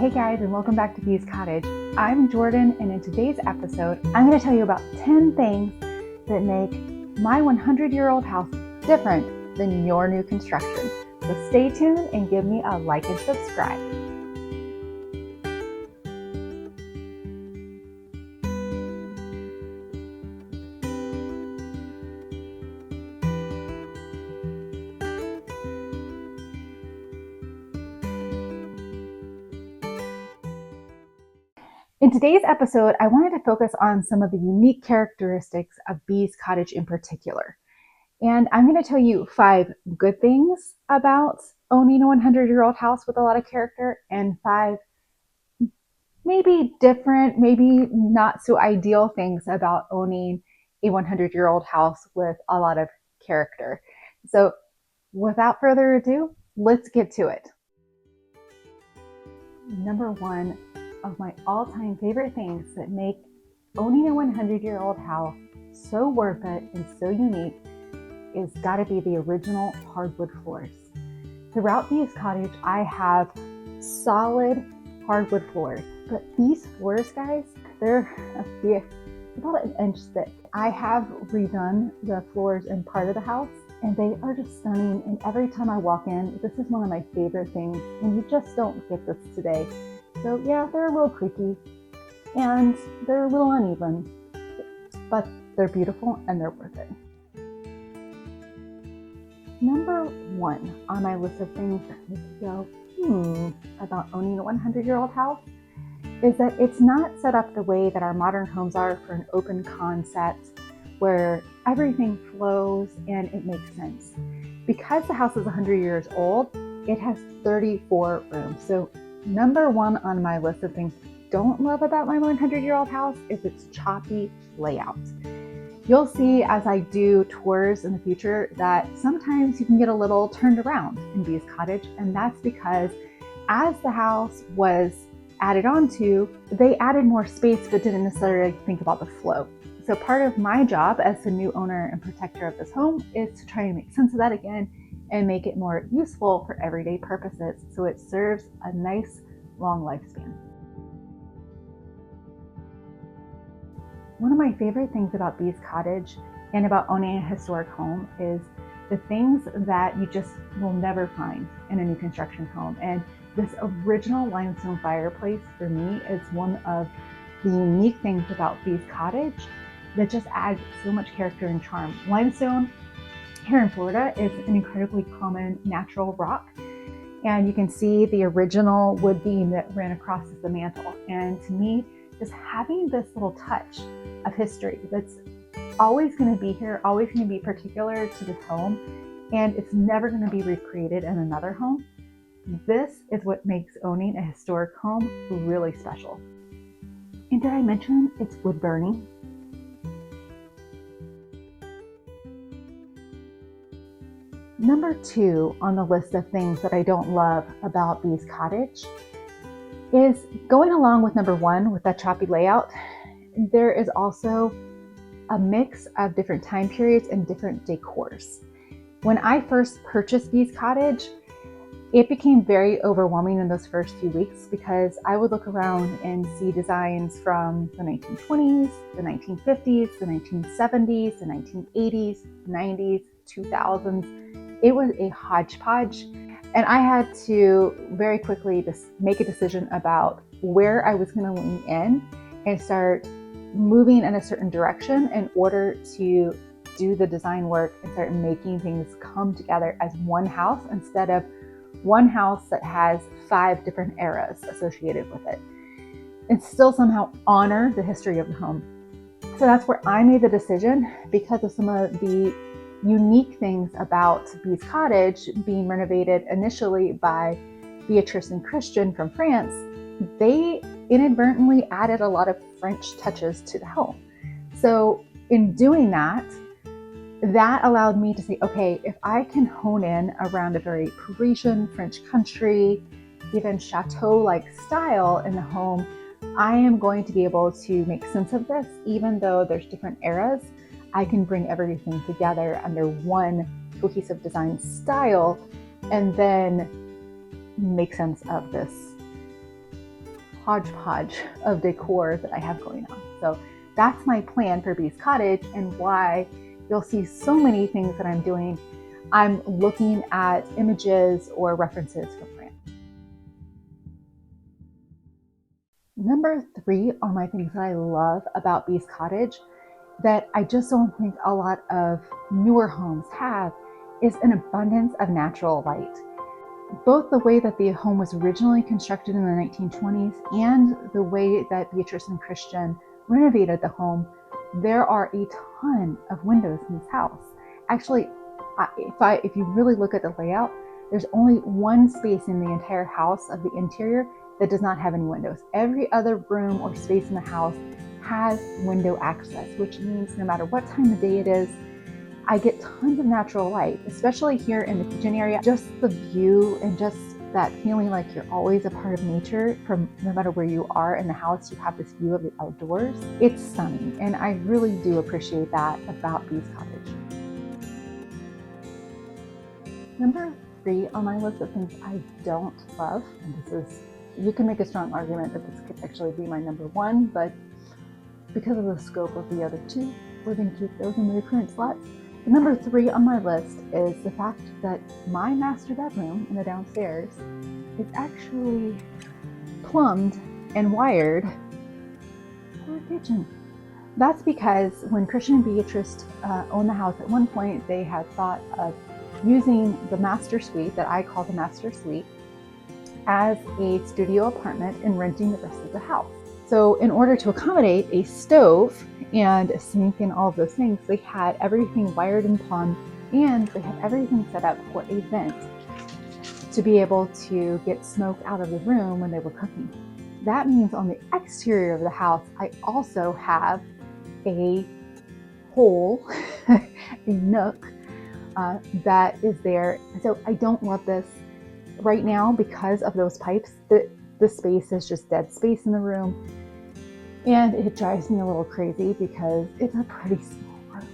Hey guys, and welcome back to Bee's Cottage. I'm Jordan, and in today's episode, I'm going to tell you about 10 things that make my 100-year-old house different than your new construction. So stay tuned and give me a like and subscribe. In today's episode, I wanted to focus on some of the unique characteristics of Bee's Cottage in particular. And I'm going to tell you 5 good things about owning a 100-year-old house with a lot of character, and 5 maybe different, maybe not so ideal things about owning a 100-year-old house with a lot of character. So without further ado, let's get to it. Number 1 of my all-time favorite things that make owning a 100-year-old house so worth it and so unique is gotta be the original hardwood floors. Throughout Bee's Cottage, I have solid hardwood floors, but these floors, guys, they're about an inch thick. I have redone the floors in part of the house, and they are just stunning. And every time I walk in, this is one of my favorite things, and you just don't get this today. So yeah, they're a little creaky and they're a little uneven, but they're beautiful and they're worth it. Number 1 on my list of things that make you go, about owning a 100-year-old house is that it's not set up the way that our modern homes are for an open concept where everything flows and it makes sense. Because the house is 100 years old, it has 34 rooms. So number 1 on my list of things I don't love about my 100-year-old house is its choppy layout. You'll see as I do tours in the future that sometimes you can get a little turned around in Bee's Cottage, and that's because as the house was added onto, they added more space but didn't necessarily think about the flow. So part of my job as the new owner and protector of this home is to try and make sense of that again and make it more useful for everyday purposes so it serves a nice long lifespan. One of my favorite things about Bee's Cottage and about owning a historic home is the things that you just will never find in a new construction home. And this original limestone fireplace for me is one of the unique things about Bee's Cottage that just adds so much character and charm. Limestone here in Florida is an incredibly common natural rock, and you can see the original wood beam that ran across the mantle. And to me, just having this little touch of history that's always going to be here, always going to be particular to this home, and it's never going to be recreated in another home. This is what makes owning a historic home really special. And did I mention it's wood burning? Number 2 on the list of things that I don't love about Bee's Cottage is going along with number 1 with that choppy layout. There is also a mix of different time periods and different decors. When I first purchased Bee's Cottage, it became very overwhelming in those first few weeks because I would look around and see designs from the 1920s, the 1950s, the 1970s, the 1980s, 90s, 2000s. It was a hodgepodge, and I had to very quickly just make a decision about where I was going to lean in and start moving in a certain direction in order to do the design work and start making things come together as one house instead of one house that has 5 different eras associated with it, and still somehow honor the history of the home. So that's where I made the decision, because of some of the unique things about Bee's Cottage being renovated initially by Beatrice and Christian from France. They inadvertently added a lot of French touches to the home. So in doing that allowed me to say, okay, if I can hone in around a very Parisian French country, even chateau-like style in the home, I am going to be able to make sense of this. Even though there's different eras, I can bring everything together under one cohesive design style and then make sense of this hodgepodge of decor that I have going on. So that's my plan for Bee's Cottage, and why you'll see so many things that I'm doing. I'm looking at images or references for plants. Number 3 are my things that I love about Bee's Cottage that I just don't think a lot of newer homes have, is an abundance of natural light. Both the way that the home was originally constructed in the 1920s and the way that Beatrice and Christian renovated the home, there are a ton of windows in this house. Actually, if you really look at the layout, there's only one space in the entire house of the interior that does not have any windows. Every other room or space in the house has window access, which means no matter what time of day it is, I get tons of natural light, especially here in the kitchen area. Just the view and just that feeling like you're always a part of nature. From no matter where you are in the house, you have this view of the outdoors. It's stunning, and I really do appreciate that about Bee's Cottage. Number 3 on my list of things I don't love, and this is, you can make a strong argument that this could actually be my number 1, but because of the scope of the other 2, we're going to keep those in their current slots. The number 3 on my list is the fact that my master bedroom in the downstairs is actually plumbed and wired for a kitchen. That's because when Christian and Beatrice owned the house, at one point they had thought of using the master suite, that I call the master suite, as a studio apartment and renting the rest of the house. So in order to accommodate a stove and a sink and all of those things, they had everything wired and plumbed, and they had everything set up for a vent to be able to get smoke out of the room when they were cooking. That means on the exterior of the house, I also have a hole, a nook that is there. So I don't love this right now because of those pipes. The space is just dead space in the room. And it drives me a little crazy because it's a pretty small room.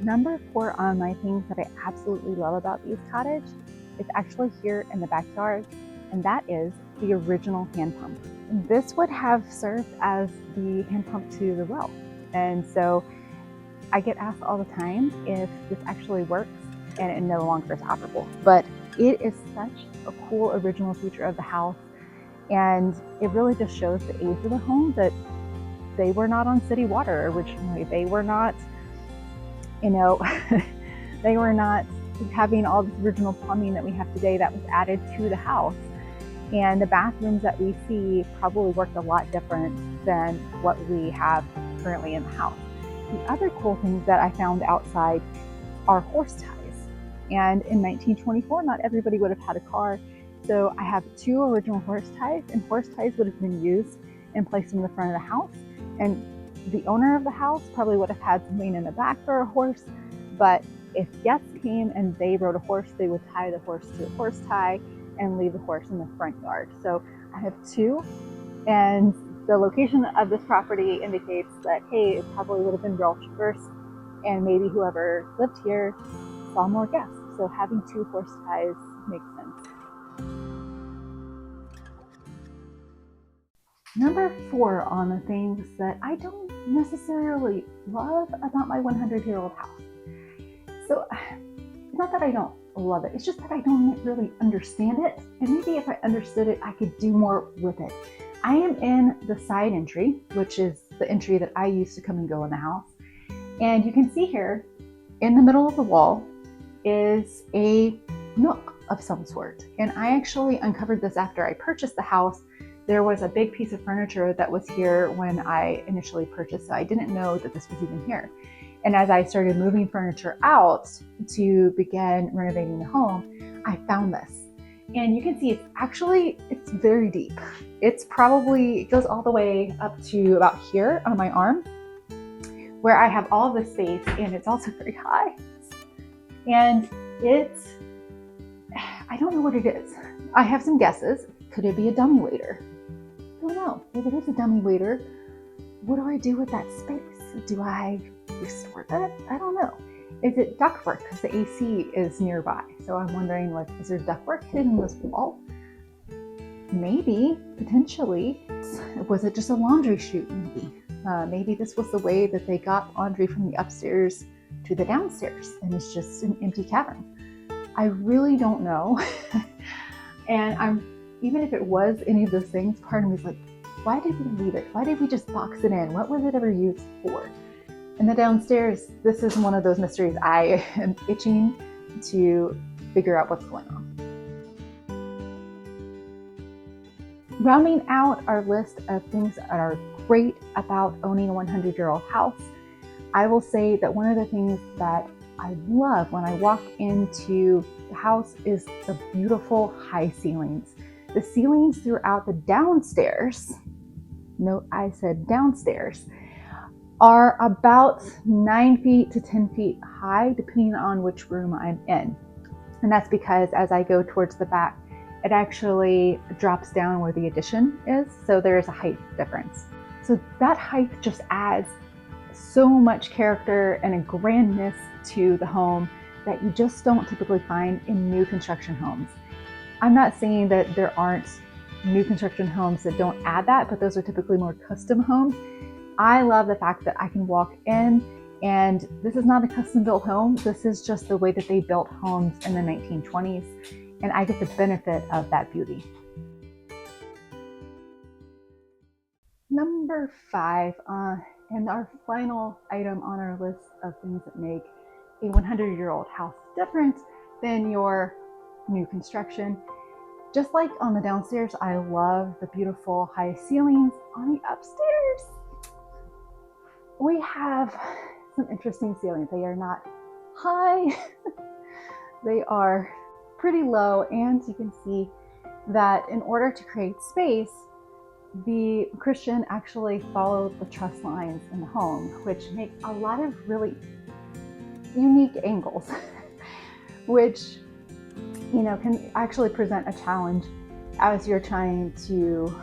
Number 4 on my things that I absolutely love about Bee's Cottage is actually here in the backyard, and that is the original hand pump. This would have served as the hand pump to the well. And so I get asked all the time if this actually works, and it no longer is operable. But it is such a cool original feature of the house, and it really just shows the age of the home, that they were not on city water originally. They were not, they were not having all this original plumbing that we have today that was added to the house. And the bathrooms that we see probably worked a lot different than what we have currently in the house. The other cool things that I found outside are horse ties. And in 1924, not everybody would have had a car. So I have 2 original horse ties, and horse ties would have been used and placed in the front of the house. And the owner of the house probably would have had something in the back for a horse. But if guests came and they rode a horse, they would tie the horse to a horse tie and leave the horse in the front yard. So I have 2, and the location of this property indicates that, hey, it probably would have been built first, and maybe whoever lived here saw more guests. So having 2 horse ties makes sense. Number 4 on the things that I don't necessarily love about my 100-year-old house. So it's not that I don't love it, it's just that I don't really understand it. And maybe if I understood it, I could do more with it. I am in the side entry, which is the entry that I use to come and go in the house. And you can see here, in the middle of the wall is a nook of some sort. And I actually uncovered this after I purchased the house. There was a big piece of furniture that was here when I initially purchased, so I didn't know that this was even here. And as I started moving furniture out to begin renovating the home, I found this. And you can see it's very deep. It goes all the way up to about here on my arm, where I have all this space, and it's also very high. And I don't know what it is. I have some guesses. Could it be a dummy waiter? I don't know. If it is a dummy waiter, what do I do with that space? Do I restore that? I don't know. Is it ductwork? Because the AC is nearby. So I'm wondering, like, is there ductwork hidden in this wall? Maybe, potentially. Was it just a laundry chute? Maybe this was the way that they got laundry from the upstairs to the downstairs, and it's just an empty cavern. I really don't know. And even if it was any of those things, part of me is like, why did we leave it? Why did we just box it in? What was it ever used for? And the downstairs, this is one of those mysteries I am itching to figure out what's going on. Rounding out our list of things that are great about owning a 100-year-old house, I will say that one of the things that I love when I walk into the house is the beautiful high ceilings. The ceilings throughout the downstairs, note I said downstairs, are about 9 feet to 10 feet high, depending on which room I'm in. And that's because as I go towards the back, it actually drops down where the addition is, so there is a height difference. So that height just adds so much character and a grandness to the home that you just don't typically find in new construction homes. I'm not saying that there aren't new construction homes that don't add that, but those are typically more custom homes. I love the fact that I can walk in and this is not a custom built home. This is just the way that they built homes in the 1920s. And I get the benefit of that beauty. Number 5, and our final item on our list of things that make a 100-year-old house different than your new construction. Just like on the downstairs, I love the beautiful high ceilings. On the upstairs, we have some interesting ceilings. They are not high, they are pretty low, and you can see that in order to create space, the Christian actually followed the truss lines in the home, which make a lot of really unique angles, which can actually present a challenge as you're trying to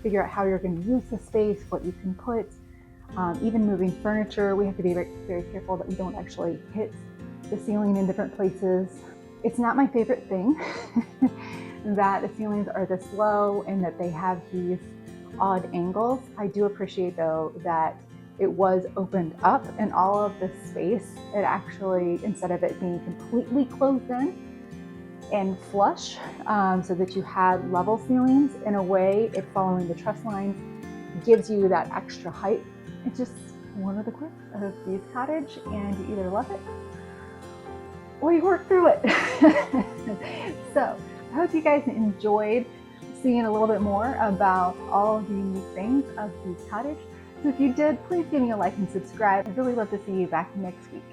figure out how you're going to use the space, what you can put. Even moving furniture, we have to be very, very careful that we don't actually hit the ceiling in different places. It's not my favorite thing that the ceilings are this low and that they have these odd angles. I do appreciate though that it was opened up and all of the space, it actually, instead of it being completely closed in and flush, so that you had level ceilings, in a way, it following the truss lines gives you that extra height. It's just one of the quirks of these cottage, and you either love it or you work through it. So I hope you guys enjoyed seeing a little bit more about all of the unique things of these cottage. So if you did, please give me a like and subscribe. I'd really love to see you back next week.